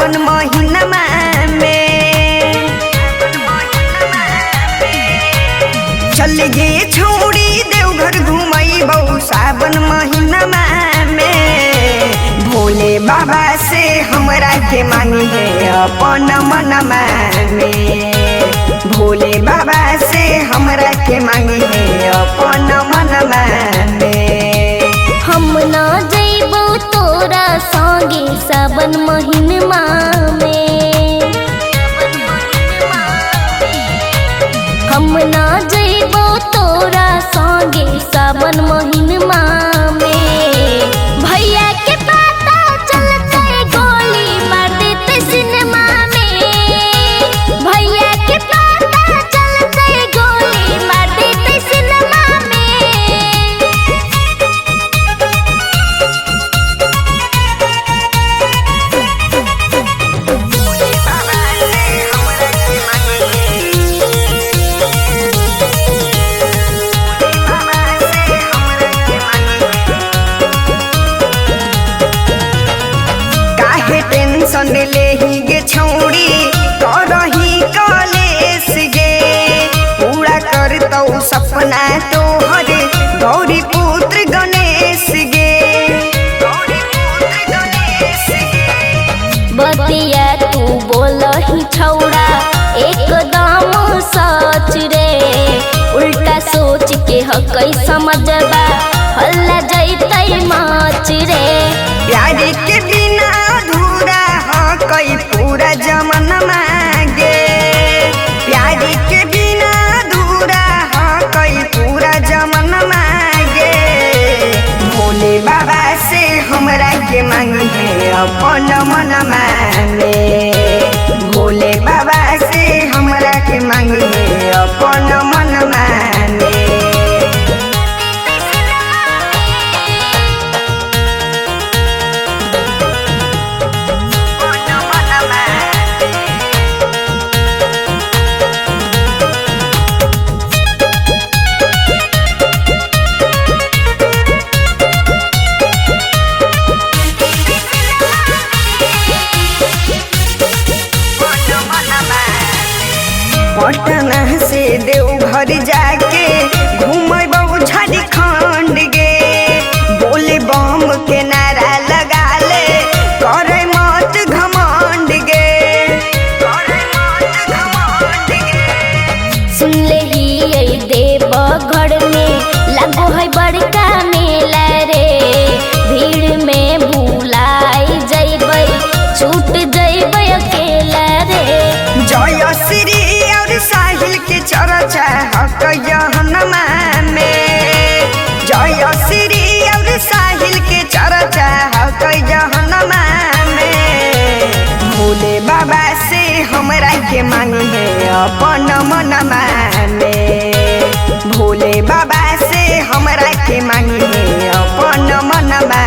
सावन महीनमा में चल गे छोड़ी देवघर घुमैबौ सावन महीनमा में। भोले बाबा से हमरा के मांगी है अपन मनमा में। भोले बाबा से हमरा के मांगी है अपन मनमा में। हम ना जइबो तोरा संगे सावन महीनमा में। हम ना जइबो तोरा संगे सावन महीनमा में। भैया के पता चलते गोली मार देते सिनेमा में। भैया के पता चलते गोली मार देते सिनेमा में। टेंशन ले ही गे छौड़ी करही कलेस गे। पूरा करतौ सपना तोहर गौरी पुत्र गणेश गे। बतिया तू बोलही छौड़ा एकदम सच रे। उल्टा सोच के हकई समझबा हल्ला जैतै मच रे। प्यार के बिना अधूरा हकई पूरा जमाना गे। प्यार के बिना अधूरा हकई पूरा जमाना गे। भोले बाबा से हमरा के मांगी है अपन मनमा में। भोले बाबा से हमरा के मांगी है अपन मनमा में। पटना से देवघर जाके घूमबौ झारखंड गे। बोले बम के नारा लगा ले करे मत घमंड गे। सुन ले ही देवघर में लगो है बड़का मेला रे। भीड़ में भूलाई जइबै छूट जइबै अकेला रे। जय श्री और साहिल के चर्चा हक जहनमा में। जय श्री और साहिल के चर्चा हक जहनमा में। भोले बाबा से हमरा के मांगी है अपन मनमा में। भोले बाबा से हमरा के मांगी है अपन मनमा